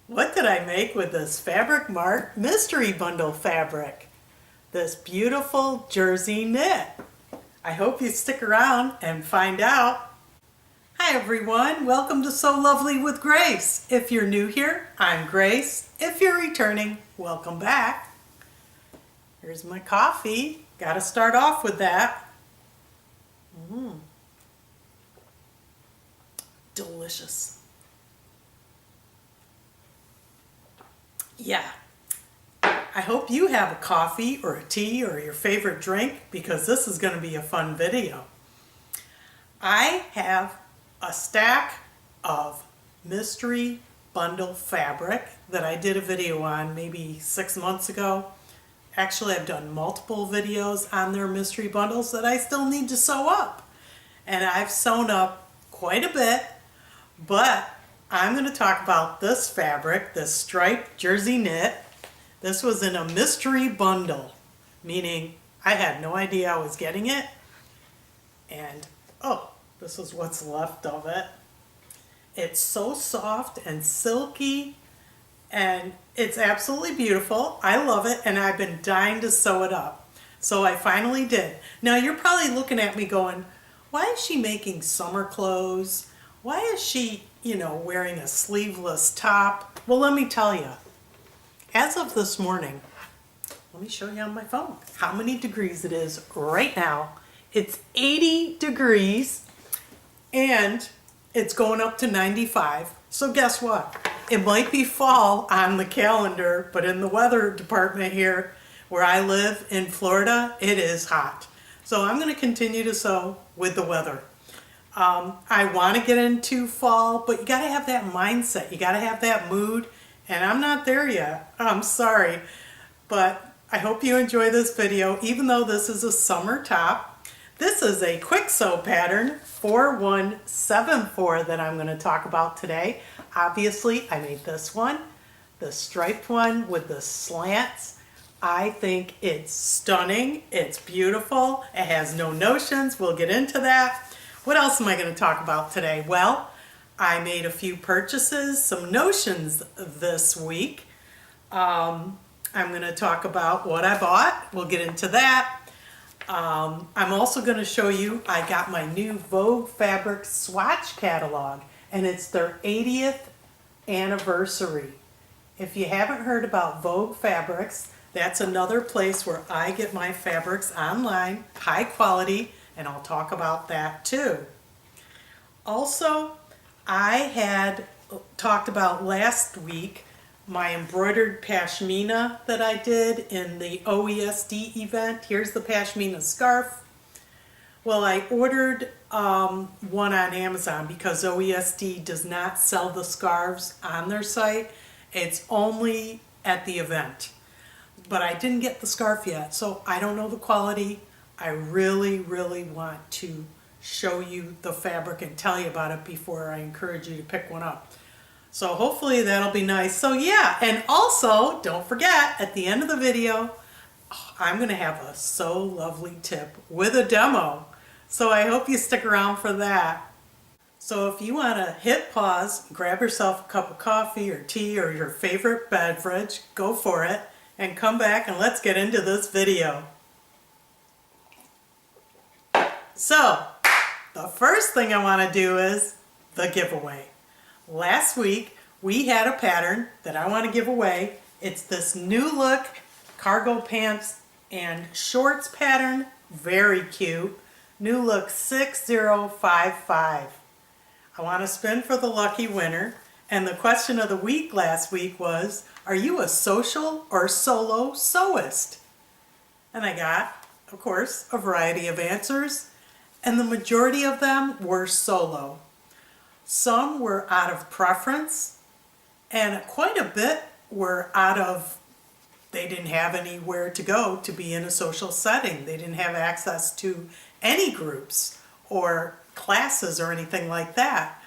What did I make with this Fabric Mart Mystery Bundle fabric? This beautiful jersey knit. I hope you stick around and find out. Hi everyone, welcome to So Lovely with Grace. If you're new here, I'm Grace. If you're returning, welcome back. Here's my coffee. Gotta start off with that. Delicious. Yeah, I hope you have a coffee or a tea or your favorite drink because this is going to be a fun video. I have a stack of mystery bundle fabric that I did a video on maybe 6 months ago. Actually, I've done multiple videos on their mystery bundles that I still need to sew up. And I've sewn up quite a bit, but I'm going to talk about this fabric, this striped jersey knit. This was in a mystery bundle, meaning I had no idea I was getting it. And oh, this is what's left of it. It's so soft and silky, and it's absolutely beautiful. I love it, and I've been dying to sew it up. So I finally did. Now you're probably looking at me going, why is she making summer clothes? Why is she, wearing a sleeveless top? Well, let me tell you, as of this morning, let me show you on my phone how many degrees it is right now. It's 80 degrees and it's going up to 95. So guess what? It might be fall on the calendar, but in the weather department here where I live in Florida, it is hot. So I'm going to continue to sew with the weather. I want to get into fall, but you got to have that mindset. You got to have that mood, and I'm not there yet. I'm sorry, but I hope you enjoy this video, even though this is a summer top. This is a Kwik Sew pattern 4174 that I'm going to talk about today. Obviously, I made this one, the striped one with the slants. I think it's stunning. It's beautiful. It has no notions. We'll get into that. What else am I going to talk about today? Well, I made a few purchases, some notions this week. I'm going to talk about what I bought. We'll get into that. I'm also going to show you, I got my new Vogue Fabric Swatch catalog, and it's their 80th anniversary. If you haven't heard about Vogue Fabrics, that's another place where I get my fabrics online, high quality, and I'll talk about that too. Also, I had talked about last week my embroidered pashmina that I did in the OESD event. Here's the pashmina scarf. Well, I ordered one on Amazon because OESD does not sell the scarves on their site. It's only at the event. But I didn't get the scarf yet, so I don't know the quality. I really, really want to show you the fabric and tell you about it before I encourage you to pick one up. So hopefully that'll be nice. So yeah, and also don't forget at the end of the video, I'm going to have a So Lovely tip with a demo. So I hope you stick around for that. So if you want to hit pause, grab yourself a cup of coffee or tea or your favorite beverage, go for it and come back and let's get into this video. So, the first thing I want to do is the giveaway. Last week, we had a pattern that I want to give away. It's this new look cargo pants and shorts pattern. Very cute. New look 6055. I want to spin for the lucky winner. And the question of the week last week was, are you a social or solo sewist? And I got, of course, a variety of answers. And the majority of them were solo. Some were out of preference, and quite a bit were out of, they didn't have anywhere to go to be in a social setting. They didn't have access to any groups or classes or anything like that.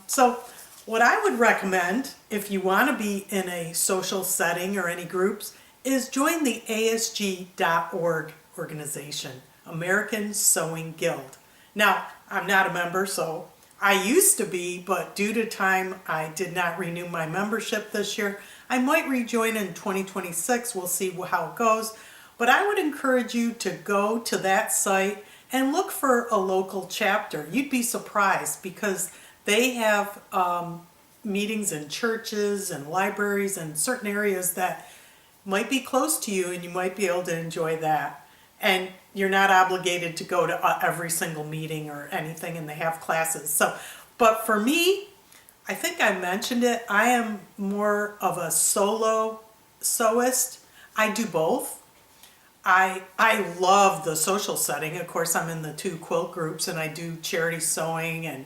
So what I would recommend if you want to be in a social setting or any groups is join the ASG.org organization. American Sewing Guild. Now, I'm not a member, so I used to be, but due to time, I did not renew my membership this year. I might rejoin in 2026. We'll see how it goes. But I would encourage you to go to that site and look for a local chapter. You'd be surprised because they have meetings in churches and libraries and certain areas that might be close to you, and you might be able to enjoy that. And you're not obligated to go to every single meeting or anything, and they have classes. So, but for me, I think I mentioned it, I am more of a solo sewist. I do both. I love the social setting. Of course, I'm in the 2 quilt groups and I do charity sewing and,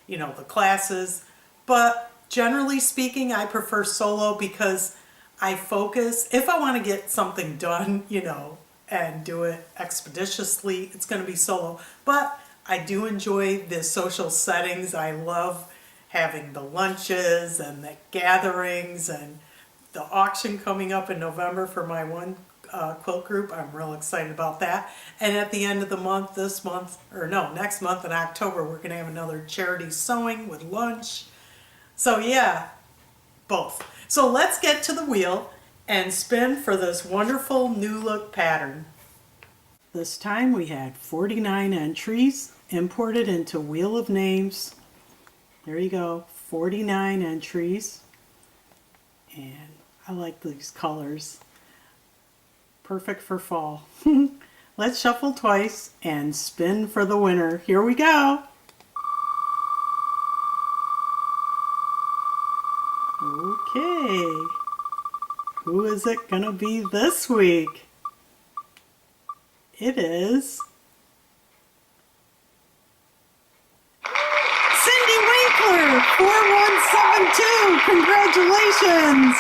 you know, the classes. But generally speaking, I prefer solo because I focus. If I want to get something done, you know, and do it expeditiously, it's going to be solo. But I do enjoy the social settings. I love having the lunches and the gatherings and the auction coming up in November for my one quilt group. I'm real excited about that. And at the end of the month, next month in October, we're going to have another charity sewing with lunch. So yeah, both. So let's get to the wheel and spin for this wonderful new look pattern. This time we had 49 entries imported into Wheel of Names. There you go, 49 entries. And I like these colors. Perfect for fall. Let's shuffle twice and spin for the winner. Here we go. Okay. Who is it gonna be this week? It is Cindy Winkler, 4172. Congratulations!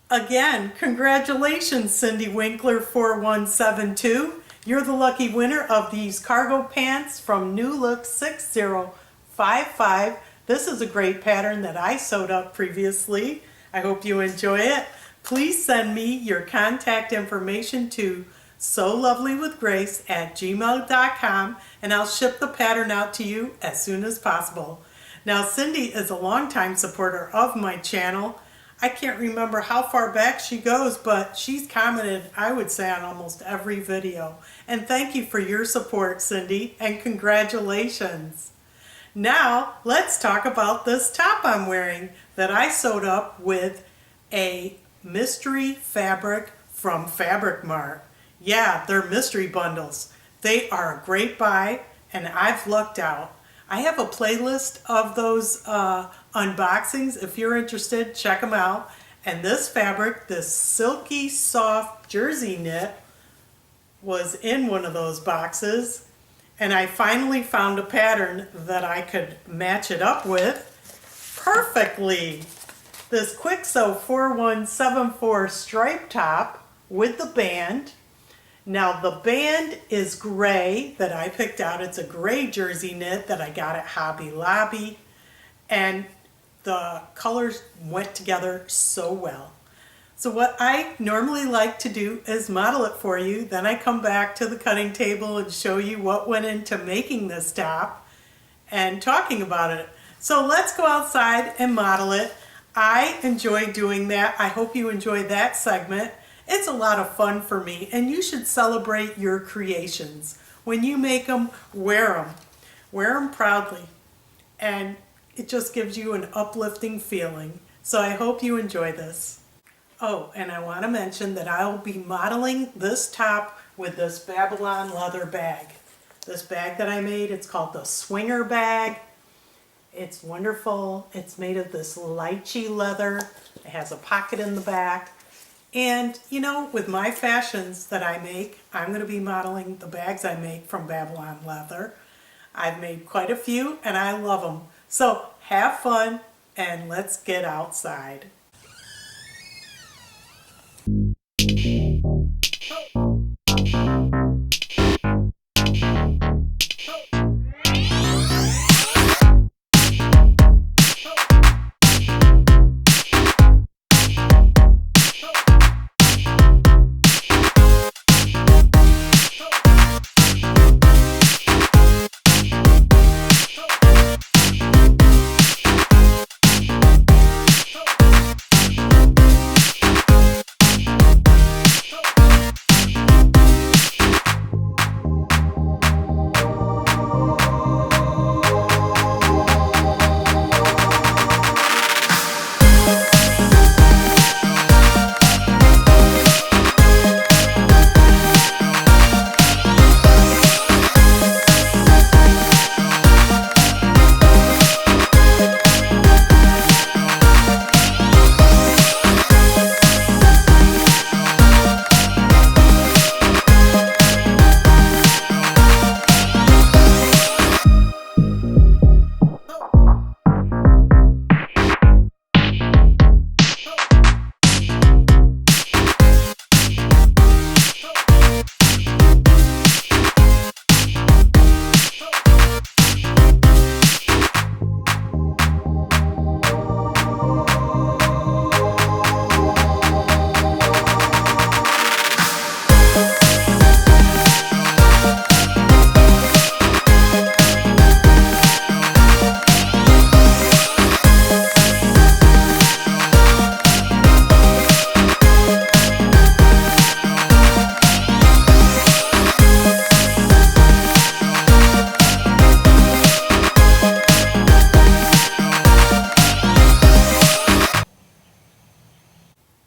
Again, congratulations, Cindy Winkler, 4172. You're the lucky winner of these cargo pants from New Look 6055. This is a great pattern that I sewed up previously. I hope you enjoy it. Please send me your contact information to sewlovely.with.grace@gmail.com and I'll ship the pattern out to you as soon as possible. Now, Cindy is a longtime supporter of my channel. I can't remember how far back she goes, but she's commented, I would say, on almost every video. And thank you for your support, Cindy, and congratulations. Now, let's talk about this top I'm wearing that I sewed up with a mystery fabric from Fabric Mart. Yeah, they're mystery bundles. They are a great buy, and I've lucked out. I have a playlist of those unboxings. If you're interested, check them out. And this fabric, this silky soft jersey knit, was in one of those boxes. And I finally found a pattern that I could match it up with perfectly. This Kwik Sew 4174 stripe top with the band. Now the band is gray that I picked out. It's a gray jersey knit that I got at Hobby Lobby. And the colors went together so well. So what I normally like to do is model it for you. Then I come back to the cutting table and show you what went into making this top and talking about it. So let's go outside and model it. I enjoy doing that. I hope you enjoy that segment. It's a lot of fun for me, and you should celebrate your creations. When you make them, wear them. Wear them proudly. And it just gives you an uplifting feeling. So I hope you enjoy this. Oh, and I want to mention that I will be modeling this top with this Babylon leather bag. This bag that I made, it's called the Swinger bag. It's wonderful. It's made of this lychee leather. It has a pocket in the back. And, you know, with my fashions that I make, I'm going to be modeling the bags I make from Babylon leather. I've made quite a few, and I love them. So have fun, and let's get outside.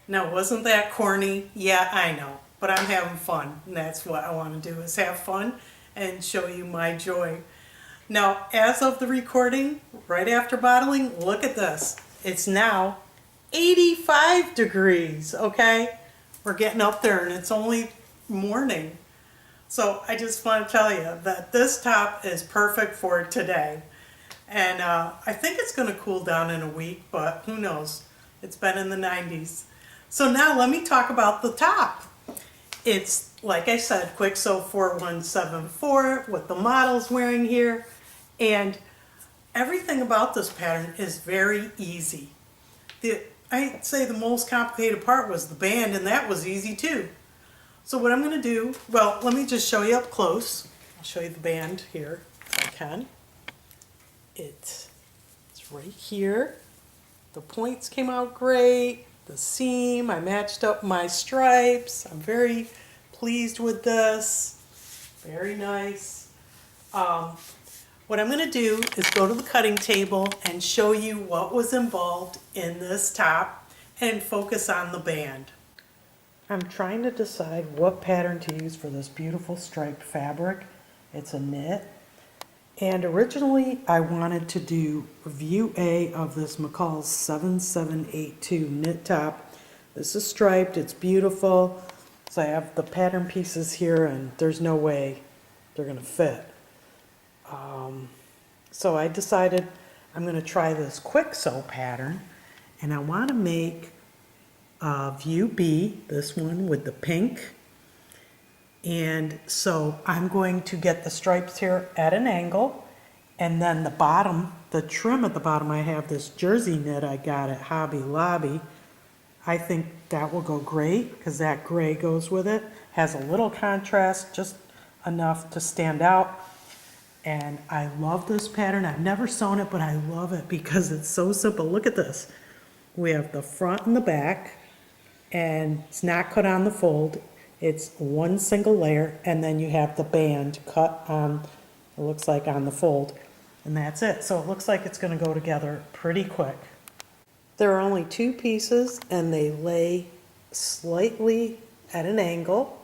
Now, wasn't that corny? Yeah, I know, but I'm having fun, and that's what I want to do, is have fun and show you my joy. Now, as of the recording, right after bottling, look at this. It's now 85 degrees, okay? We're getting up there, and it's only morning. So I just want to tell you that this top is perfect for today. And I think it's going to cool down in a week, but who knows? It's been in the 90s. So now let me talk about the top. It's, like I said, Kwik Sew 4174, what the model's wearing here. And everything about this pattern is very easy. I'd say the most complicated part was the band, and that was easy too. So what I'm going to do, well, let me just show you up close. I'll show you the band here if I can. It's right here. The points came out great. The seam, I matched up my stripes. I'm very pleased with this. Very nice. What I'm going to do is go to the cutting table and show you what was involved in this top and focus on the band. I'm trying to decide what pattern to use for this beautiful striped fabric. It's a knit. And originally I wanted to do view A of this McCall's 7782 knit top. This is striped, it's beautiful. So I have the pattern pieces here and there's no way they're gonna fit. So I decided I'm gonna try this Kwik Sew pattern, and I wanna make view B, this one with the pink. And so I'm going to get the stripes here at an angle, and then the bottom, the trim at the bottom, I have this jersey knit I got at Hobby Lobby. I think that will go great because that gray goes with it. Has a little contrast, just enough to stand out. And I love this pattern. I've never sewn it, but I love it because it's so simple. Look at this. We have the front and the back, and it's not cut on the fold. It's one single layer, and then you have the band cut on, it looks like on the fold, and that's it. So it looks like it's going to go together pretty quick. There are only two pieces, and they lay slightly at an angle,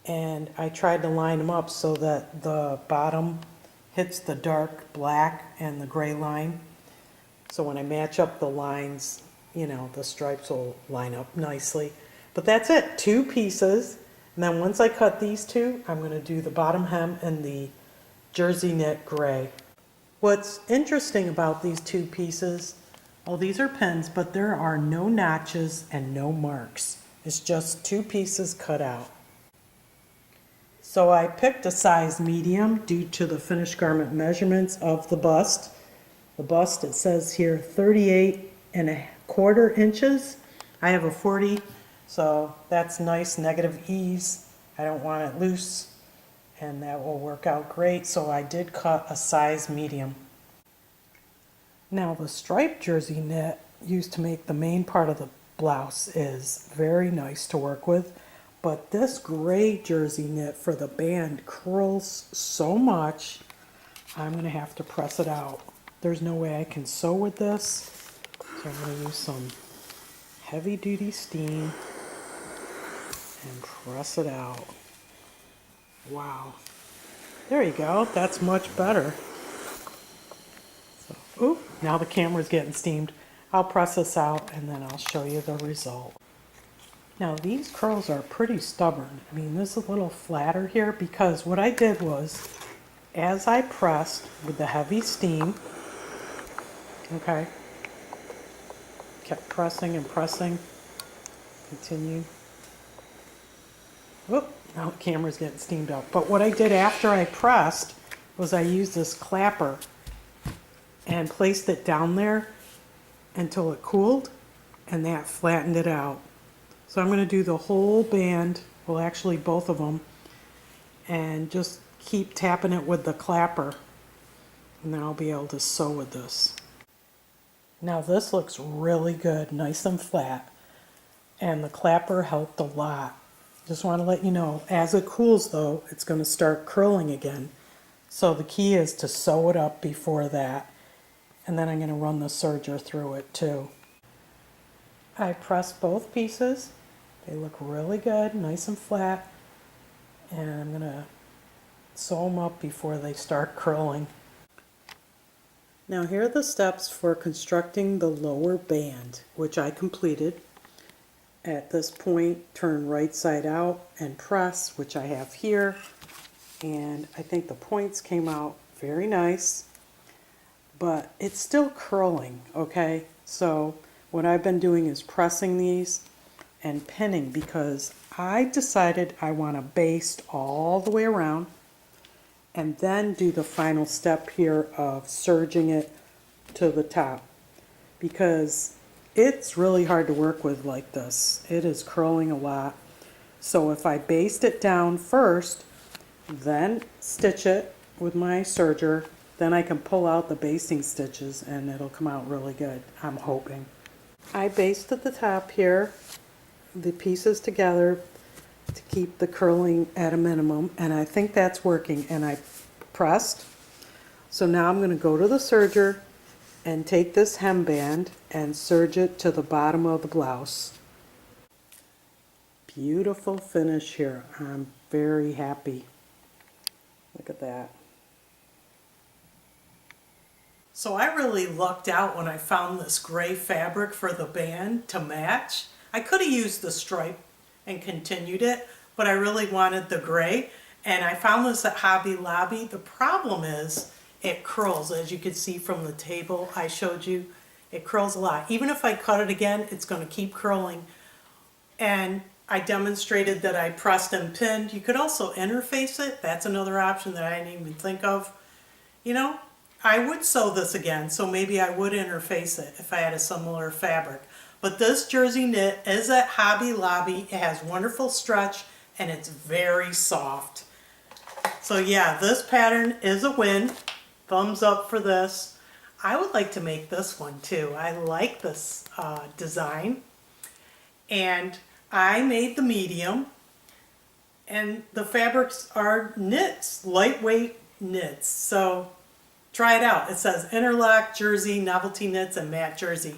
and I tried to line them up so that the bottom hits the dark black and the gray line. So when I match up the lines, you know, the stripes will line up nicely. But that's it, two pieces. And then once I cut these two, I'm going to do the bottom hem and the jersey knit gray. What's interesting about these two pieces, well, these are pins, but there are no notches and no marks. It's just two pieces cut out. So I picked a size medium due to the finished garment measurements of the bust. The bust, it says here 38¼ inches. I have a 40. So that's nice, negative ease. I don't want it loose, and that will work out great. So I did cut a size medium. Now the striped jersey knit used to make the main part of the blouse is very nice to work with, but this gray jersey knit for the band curls so much, I'm going to have to press it out. There's no way I can sew with this, so I'm going to use some heavy duty steam and press it out. Wow. There you go. That's much better. So, ooh, now the camera's getting steamed. I'll press this out and then I'll show you the result. Now these curls are pretty stubborn. I mean, this is a little flatter here because what I did was, as I pressed with the heavy steam, okay, kept pressing and pressing, continued. Whoop, now the camera's getting steamed up. But what I did after I pressed was I used this clapper and placed it down there until it cooled, and that flattened it out. So I'm going to do the whole band, well actually both of them, and just keep tapping it with the clapper, and then I'll be able to sew with this. Now this looks really good, nice and flat, and the clapper helped a lot. Just want to let you know, as it cools though, it's going to start curling again. So the key is to sew it up before that, and then I'm going to run the serger through it too. I pressed both pieces. They look really good, nice and flat. And I'm going to sew them up before they start curling. Now here are the steps for constructing the lower band, which I completed. At this point, turn right side out and press, which I have here. And I think the points came out very nice, but it's still curling, okay? So what I've been doing is pressing these and pinning because I decided I want to baste all the way around and then do the final step here of serging it to the top because it's really hard to work with like this. It is curling a lot. So if I baste it down first, then stitch it with my serger, then I can pull out the basting stitches and it'll come out really good, I'm hoping. I basted the top here, the pieces together to keep the curling at a minimum, and I think that's working, and I pressed. So now I'm going to go to the serger and take this hemband and serge it to the bottom of the blouse. Beautiful finish here. I'm very happy. Look at that. So I really lucked out when I found this gray fabric for the band to match. I could have used the stripe and continued it, but I really wanted the gray, and I found this at Hobby Lobby. The problem is it curls, as you can see from the table I showed you. It curls a lot. Even if I cut it again, it's going to keep curling. And I demonstrated that I pressed and pinned. You could also interface it. That's another option that I didn't even think of. You know, I would sew this again, so maybe I would interface it if I had a similar fabric. But this jersey knit is at Hobby Lobby. It has wonderful stretch and it's very soft. So yeah, this pattern is a win. Thumbs up for this. I would like to make this one too. I like this design. And I made the medium. And the fabrics are knits, lightweight knits. So try it out. It says interlock, jersey, novelty knits, and matte jersey.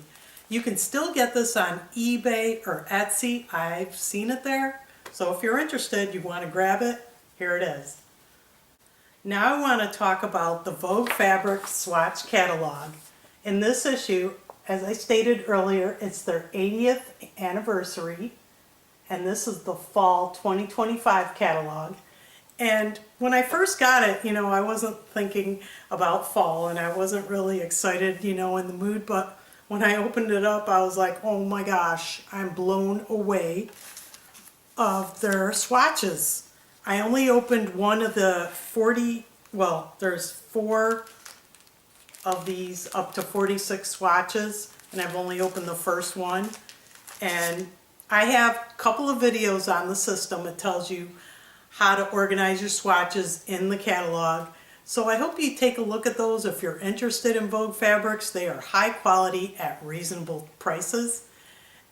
You can still get this on eBay or Etsy. I've seen it there. So if you're interested, you want to grab it, here it is. Now I want to talk about the Vogue Fabric Swatch catalog. In this issue, as I stated earlier, it's their 80th anniversary, and this is the fall 2025 catalog. And when I first got it, you know, I wasn't thinking about fall and I wasn't really excited, you know, in the mood, but when I opened it up, I was like, oh my gosh, I'm blown away of their swatches. I only opened one of the 40, well, there's 4 of these up to 46 swatches, and I've only opened the first one. And I have a couple of videos on the system. It tells you how to organize your swatches in the catalog. So I hope you take a look at those if you're interested in Vogue fabrics. They are high quality at reasonable prices.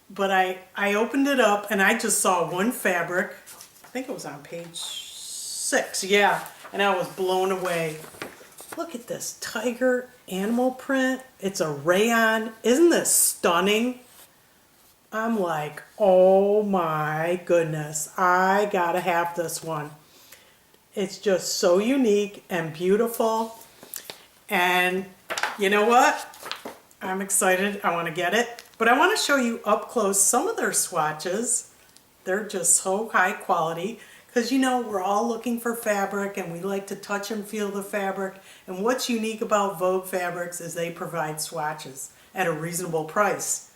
But I opened it up and I just saw one fabric. I think it was on page 6, yeah. And I was blown away. Look at this tiger animal print. It's a rayon. Isn't this stunning? I'm like, oh my goodness. I gotta have this one. It's just so unique and beautiful. And you know what? I'm excited. I want to get it. But I want to show you up close some of their swatches. They're just so high quality. Because you know, we're all looking for fabric and we like to touch and feel the fabric. And what's unique about Vogue Fabrics is they provide swatches at a reasonable price.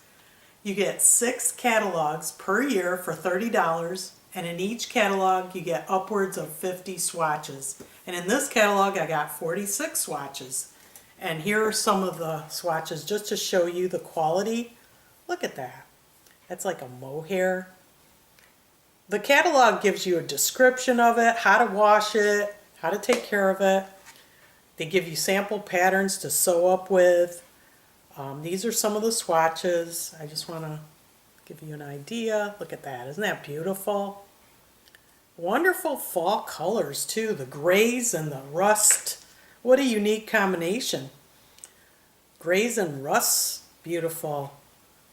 You get 6 catalogs per year for $30. And in each catalog, you get upwards of 50 swatches. And in this catalog, I got 46 swatches. And here are some of the swatches just to show you the quality. Look at that. That's like a mohair. The catalog gives you a description of it, how to wash it, how to take care of it. They give you sample patterns to sew up with. These are some of the swatches. I just want to give you an idea. Look at that. Isn't that beautiful? Wonderful fall colors too. The grays and the rust. What a unique combination. Grays and rust. Beautiful.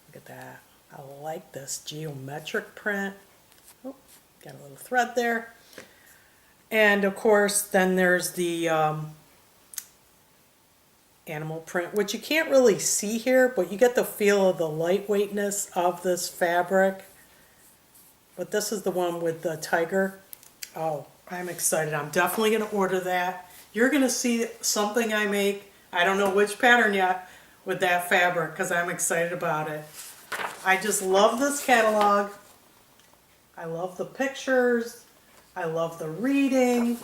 Look at that. I like this geometric print. Oh, got a little thread there. And of course, then there's the animal print, which you can't really see here, but you get the feel of the lightweightness of this fabric. But this is the one with the tiger. Oh, I'm excited. I'm definitely going to order that. You're going to see something I make. I don't know which pattern yet with that fabric because I'm excited about it. I just love this catalog. I love the pictures. I love the reading.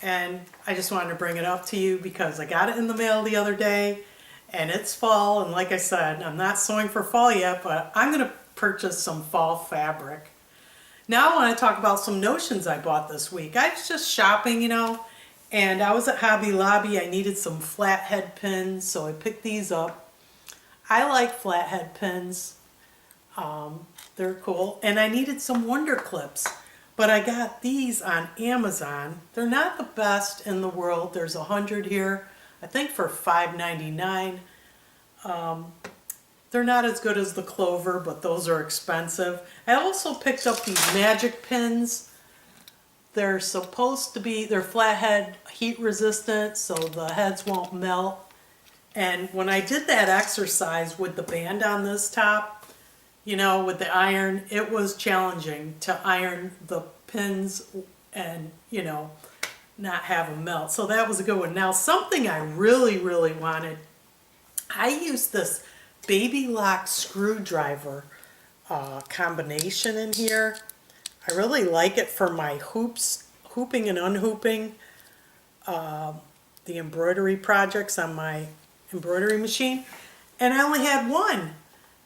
And I just wanted to bring it up to you because I got it in the mail the other day and it's fall. And like I said, I'm not sewing for fall yet, but I'm going to purchase some fall fabric. Now I want to talk about some notions I bought this week. I was just shopping, you know, and I was at Hobby Lobby. I needed some flathead pins, so I picked these up. I like flathead pins. They're cool. And I needed some wonder clips. But I got these on Amazon. They're not the best in the world. There's 100 here, I think for $5.99. They're not as good as the Clover, but those are expensive. I also picked up these magic pins. They're supposed to be, they're flathead heat resistant, so the heads won't melt. And when I did that exercise with the band on this top, you know, with the iron, it was challenging to iron the pins and, you know, not have them melt. So that was a good one. Now, something I really, really wanted, I used this baby lock screwdriver combination in here. I really like it for my hoops, hooping and unhooping, the embroidery projects on my embroidery machine. And I only had one.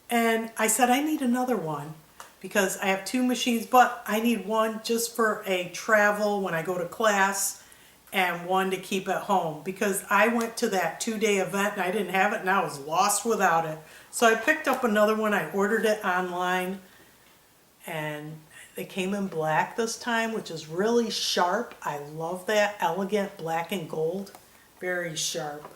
And I said, I need another one because I have two machines, but I need one just for a travel when I go to class and one to keep at home because I went to that 2-day event and I didn't have it and I was lost without it. So I picked up another one. I ordered it online and they came in black this time, which is really sharp. I love that elegant black and gold, very sharp.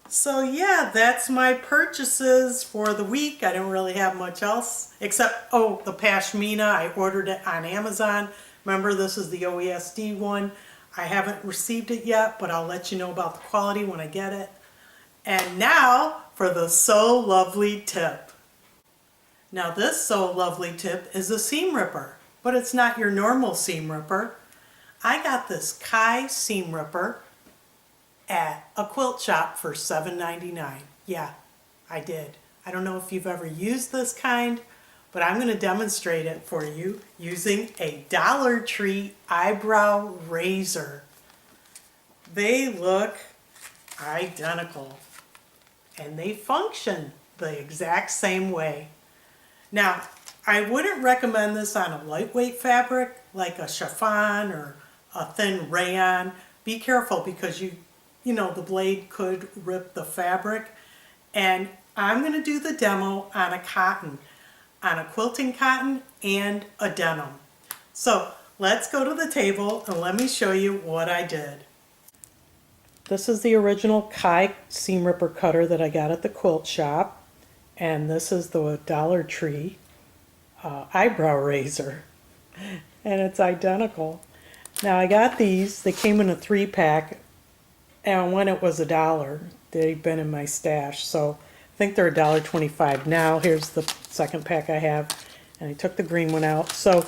So yeah, that's my purchases for the week. I don't really have much else except, oh, the pashmina. I ordered it on Amazon. Remember, this is the OESD one. I haven't received it yet, but I'll let you know about the quality when I get it. And now for the So Lovely tip. Now this So Lovely tip is a seam ripper, but it's not your normal seam ripper. I got this Kai seam ripper at a quilt shop for $7.99. Yeah, I did. I don't know if you've ever used this kind, but I'm going to demonstrate it for you using a Dollar Tree eyebrow razor. They look identical and they function the exact same way. Now, I wouldn't recommend this on a lightweight fabric like a chiffon or a thin rayon. Be careful because you know, the blade could rip the fabric. And I'm going to do the demo on a cotton, on a quilting cotton and a denim. So let's go to the table and let me show you what I did. This is the original Kai seam ripper cutter that I got at the quilt shop. And this is the Dollar Tree eyebrow razor. And it's identical. Now I got these, they came in a 3-pack. And when it was $1, they've been in my stash, so I think they're $1.25 now. Here's the second pack I have, and I took the green one out. So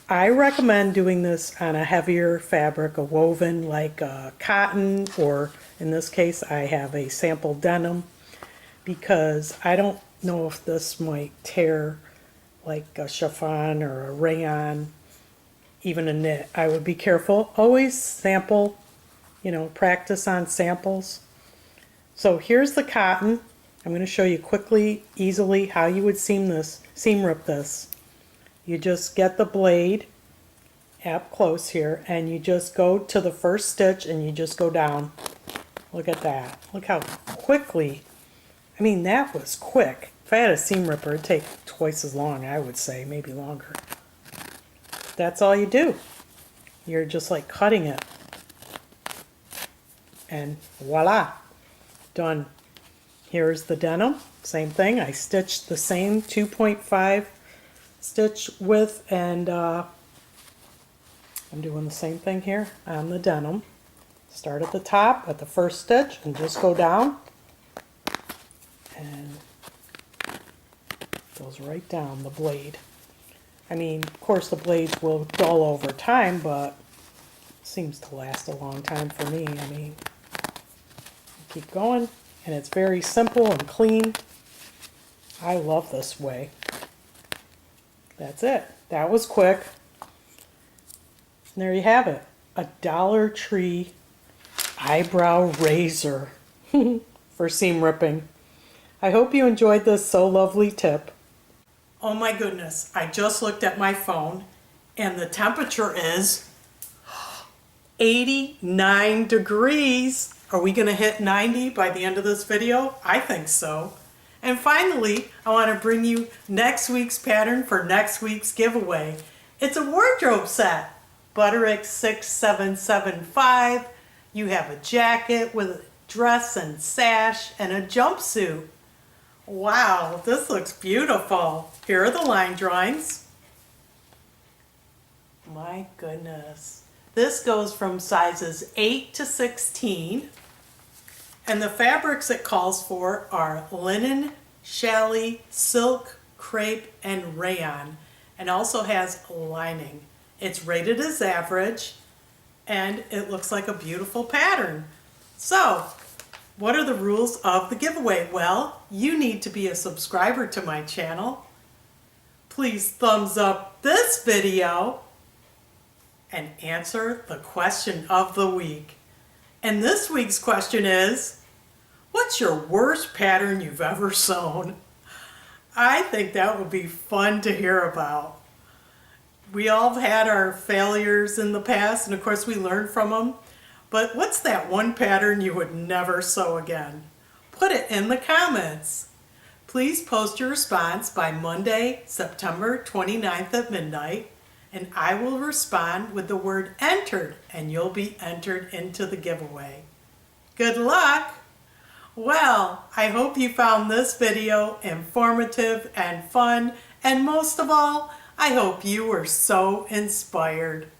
I recommend doing this on a heavier fabric, a woven like cotton, or in this case I have a sample denim, because I don't know if this might tear like a chiffon or a rayon, even a knit. I would be careful. Always sample. You know, practice on samples. So here's the cotton. I'm going to show you quickly, easily how you would seam rip this. You just get the blade up close here and you just go to the first stitch and you just go down. Look at that. Look how quickly, I mean, that was quick. If I had a seam ripper, it'd take twice as long, I would say, maybe longer. That's all you do. You're just like cutting it. And voila, done. Here's the denim, Same thing, I stitched the same 2.5 stitch width, and I'm doing the same thing here on the denim. Start at the top at the first stitch and just go down, and goes right down the blade. I mean, of course the blades will dull over time, but it seems to last a long time for me. I mean, keep going, and it's very simple and clean. I love this way. That's it. That was quick. And there you have it. A Dollar Tree eyebrow razor for seam ripping. I hope you enjoyed this So Lovely tip. Oh my goodness, I just looked at my phone and the temperature is 89 degrees. Are we going to hit 90 by the end of this video? I think so. And finally, I want to bring you next week's pattern for next week's giveaway. It's a wardrobe set. Butterick 6775. You have a jacket with a dress and sash and a jumpsuit. Wow, this looks beautiful. Here are the line drawings. My goodness. This goes from sizes 8 to 16. And the fabrics it calls for are linen, challis, silk, crepe, and rayon. And also has lining. It's rated as average, and it looks like a beautiful pattern. So, what are the rules of the giveaway? Well, you need to be a subscriber to my channel. Please thumbs up this video and answer the question of the week. And this week's question is, what's your worst pattern you've ever sewn? I think that would be fun to hear about. We all have had our failures in the past, and of course we learn from them. But what's that one pattern you would never sew again? Put it in the comments. Please post your response by Monday, September 29th at midnight, and I will respond with the word entered, and you'll be entered into the giveaway. Good luck! Well, I hope you found this video informative and fun, and most of all, I hope you were so inspired.